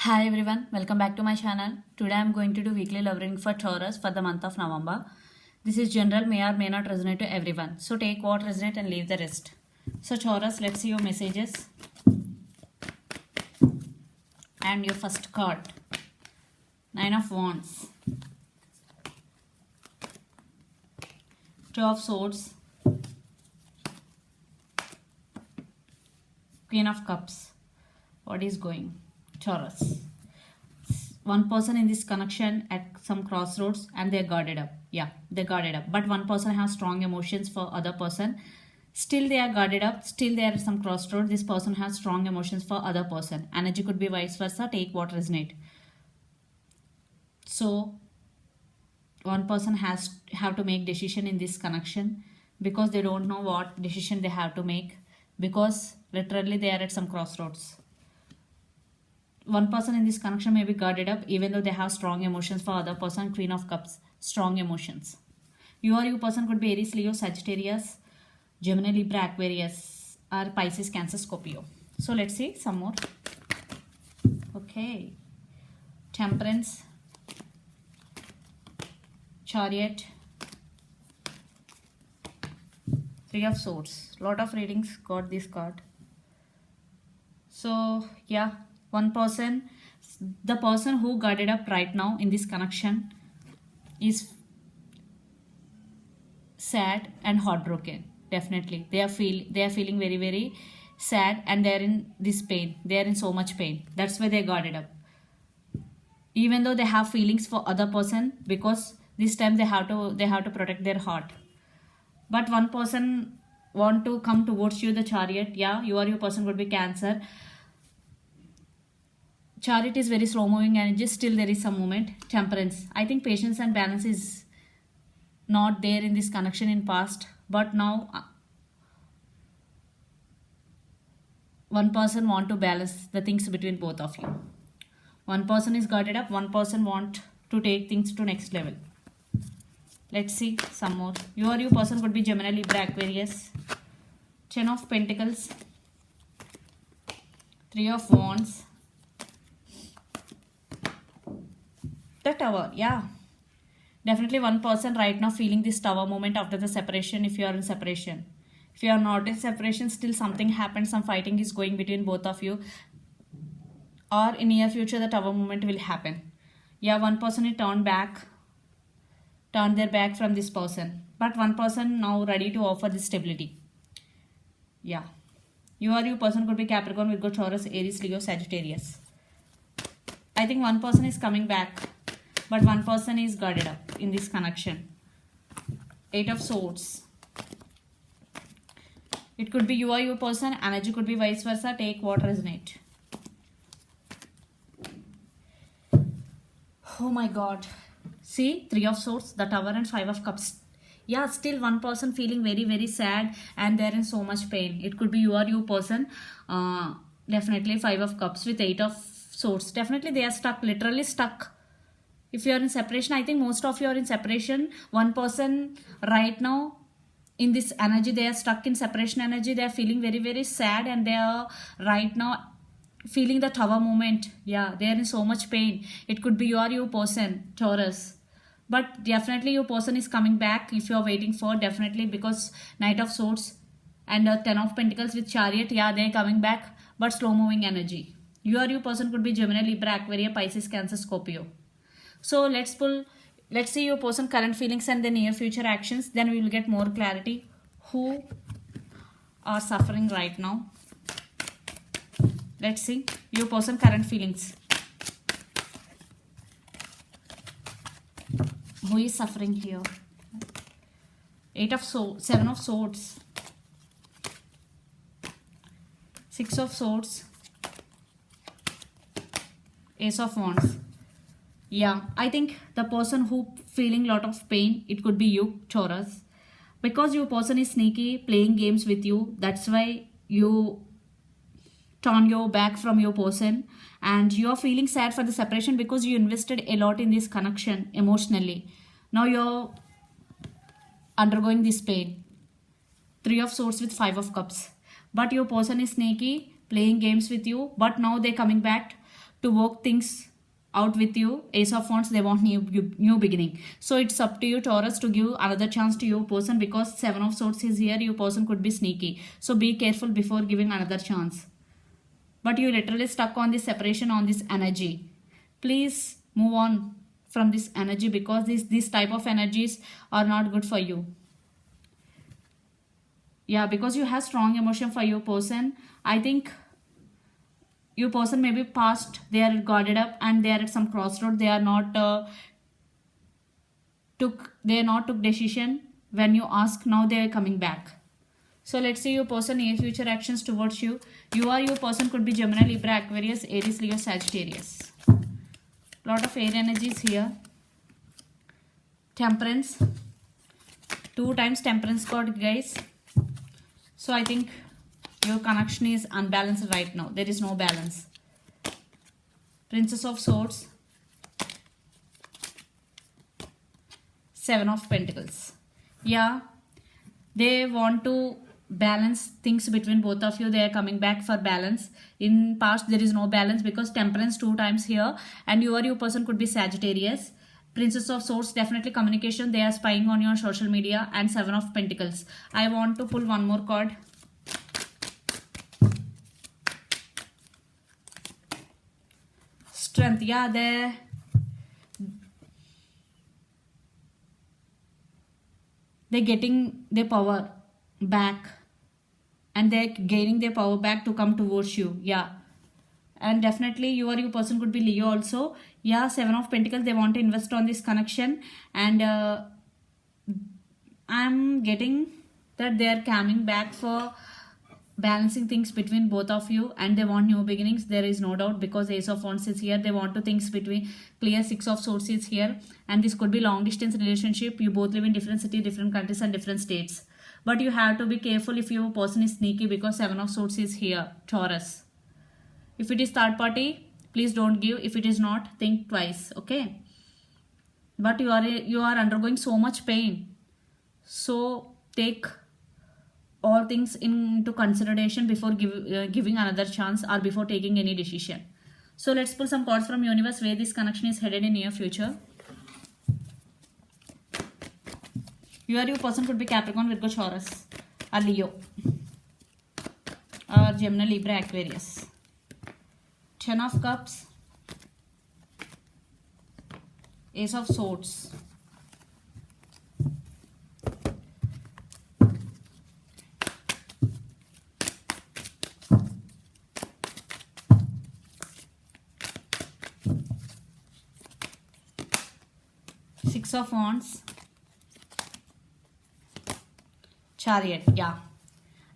Hi everyone, welcome back to my channel. Today I am going to do weekly love reading for Taurus for the month of November. This is general, may or may not resonate to everyone. So take what resonate and leave the rest. So Taurus, let's see your messages. And your first card. Nine of Wands. Two of Swords. Queen of Cups. What is going? Taurus. One person in this connection at some crossroads and they're guarded up. Yeah, they're guarded up. But one person has strong emotions for other person. Still they are guarded up. Still they are at some crossroads. This person has strong emotions for other person. Energy could be vice versa. Take what resonate. So one person have to make decision in this connection because they don't know what decision they have to make because literally they are at some crossroads. One person in this connection may be guarded up even though they have strong emotions for other person. Queen of Cups, strong emotions. You person could be Aries, Leo, Sagittarius, Gemini, Libra, Aquarius, or Pisces, Cancer, Scorpio. So let's see some more. Okay. Temperance, Chariot, Three of Swords. Lot of readings got this card. So yeah, one person, the person who guarded up right now in this connection is sad and heartbroken. Definitely they are feeling very sad and they are in this pain. They are in so much pain. That's why they guarded up. Even though they have feelings for other person, because this time they have to protect their heart. But one person want to come towards you, the Chariot. Yeah, your person would be Cancer. Chariot is very slow moving energy. Still there is some movement. Temperance, I think patience and balance is not there in this connection in past, but now one person want to balance the things between both of you. One person is guarded up, one person want to take things to next level. Let's see some more. You person could be Gemini, Libra, Aquarius. Ten of Pentacles, Three of Wands, the Tower. Yeah, definitely one person right now feeling this Tower moment after the separation. If you are in separation, if you are not in separation, still something happened, some fighting is going between both of you, or in near future the Tower moment will happen. Yeah, one person is turned their back from this person, but one person now ready to offer this stability. Yeah, you person could be Capricorn, Virgo, Taurus, Aries, Leo, Sagittarius. I think one person is coming back, but one person is guarded up in this connection. Eight of Swords. It could be your person, energy could be vice versa. Take what resonate. Oh my god. See, Three of Swords, the Tower, and Five of Cups. Yeah, still one person feeling very sad and they're in so much pain. It could be you person. Definitely Five of Cups with Eight of Swords. Definitely they are stuck, literally stuck. If you are in separation, I think most of you are in separation. One person right now in this energy, they are stuck in separation energy. They are feeling very sad and they are right now feeling the Tower moment. Yeah, they are in so much pain. It could be you person, Taurus. But definitely your person is coming back if you are waiting for, definitely, because Knight of Swords and Ten of Pentacles with Chariot. Yeah, they are coming back, but slow moving energy. Your person could be Gemini, Libra, Aquarius, Pisces, Cancer, Scorpio. So let's see your person current feelings and the near future actions. Then we will get more clarity who are suffering right now. Let's see your person current feelings. Who is suffering here? Seven of Swords, Six of Swords, Ace of Wands. Yeah, I think the person who feeling lot of pain, it could be you, Taurus, because your person is sneaky, playing games with you. That's why you turn your back from your person and you're feeling sad for the separation because you invested a lot in this connection emotionally. Now you're undergoing this pain. Three of Swords with Five of Cups. But your person is sneaky, playing games with you, but now they're coming back to work things out with you. Ace of Wands, they want new beginning. So it's up to you, Taurus, to give another chance to your person, because Seven of Swords is here. Your person could be sneaky, so be careful before giving another chance. But you literally stuck on this separation, on this energy. Please move on from this energy, because these type of energies are not good for you. Yeah, because you have strong emotion for your person. I think your person may be past, they are guarded up and they are at some crossroad. They are not took decision when you ask. Now they are coming back. So let's see your person near future actions towards you. Your person could be Gemini, Libra, Aquarius, Aries, Leo, Sagittarius. Lot of air energies here. Temperance. 2 times Temperance card, guys. So I think your connection is unbalanced right now. There is no balance. Princess of Swords. 7 of Pentacles. Yeah, they want to balance things between both of you. They are coming back for balance. In past there is no balance, because Temperance 2 times here, and your person could be Sagittarius. Princess of Swords, definitely communication. They are spying on you on social media. And 7 of Pentacles. I want to pull one more card. Strength. Yeah, they're getting their power back, and they're gaining their power back to come towards you. Yeah, and definitely your person could be Leo also. Yeah, 7 of Pentacles, they want to invest on this connection, and I'm getting that they are coming back for balancing things between both of you, and they want new beginnings. There is no doubt, because Ace of Wands is here. They want to things between clear. 6 of Swords is here, and this could be long distance relationship. You both live in different cities, different countries and different states, but you have to be careful if your person is sneaky, because 7 of Swords is here, Taurus. If it is third party, please don't give. If it is not, think twice, okay? But you are undergoing so much pain, so take all things into consideration before giving another chance, or before taking any decision. So let's pull some cards from universe, where this connection is headed in near future. Your person could be Capricorn, Virgo, Taurus, or Leo, or Gemini, Libra, Aquarius. 10 of Cups, Ace of Swords, Six of Wands, Chariot. Yeah,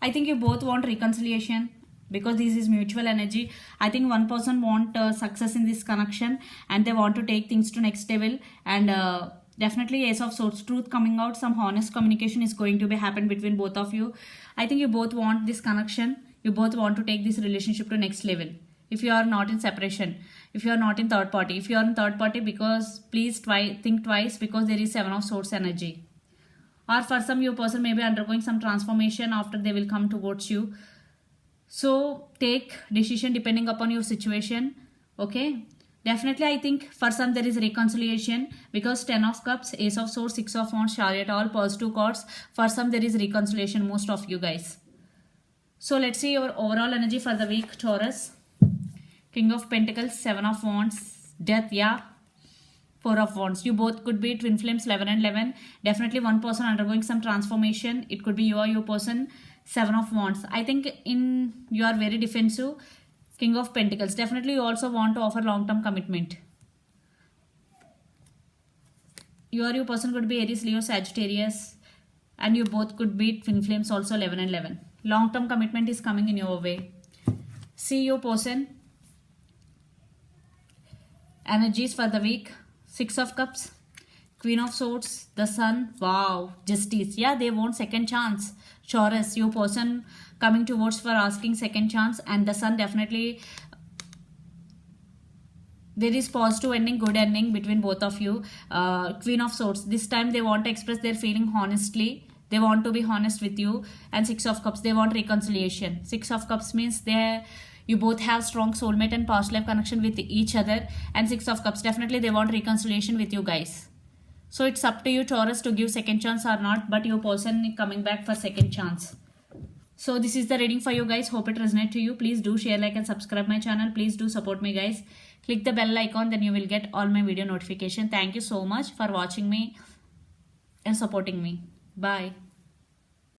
I think you both want reconciliation, because this is mutual energy. I think one person want success in this connection, and they want to take things to next level, and definitely Ace of Swords, truth coming out. Some honest communication is going to be happen between both of you. I think you both want this connection. You both want to take this relationship to next level. If you are not in separation, if you are not in third party, if you are in third party, because please think twice, because there is 7 of Swords energy. Or for some, your person may be undergoing some transformation after they will come towards you. So take decision depending upon your situation, okay? Definitely I think for some there is reconciliation, because 10 of Cups, Ace of Swords, 6 of Wands, Chariot, all positive cards. For some there is reconciliation, most of you guys. So let's see your overall energy for the week, Taurus. King of Pentacles, 7 of Wands, Death. Yeah, 4 of Wands. You both could be twin flames, 11 and 11. Definitely one person undergoing some transformation. It could be you or your person. 7 of Wands. I think you are very defensive. King of Pentacles. Definitely you also want to offer long-term commitment. You or your person could be Aries, Leo, Sagittarius, and you both could be twin flames also, 11 and 11. Long-term commitment is coming in your way. See your person. Energies for the week. 6 of Cups, Queen of Swords, the Sun. Wow, Justice. Yeah, they want second chance. Taurus, your person coming towards for asking second chance, and the Sun, definitely there is positive ending, good ending between both of you. Queen of Swords, this time they want to express their feeling honestly. They want to be honest with you. And 6 of Cups, they want reconciliation. 6 of Cups means You both have strong soulmate and past life connection with each other. And Six of Cups, definitely they want reconciliation with you guys. So it's up to you, Taurus, to give second chance or not, but your person is coming back for second chance. So this is the reading for you guys. Hope it resonates to you. Please do share, like and subscribe my channel. Please do support me guys. Click the bell icon, then you will get all my video notification. Thank you so much for watching me and supporting me. Bye.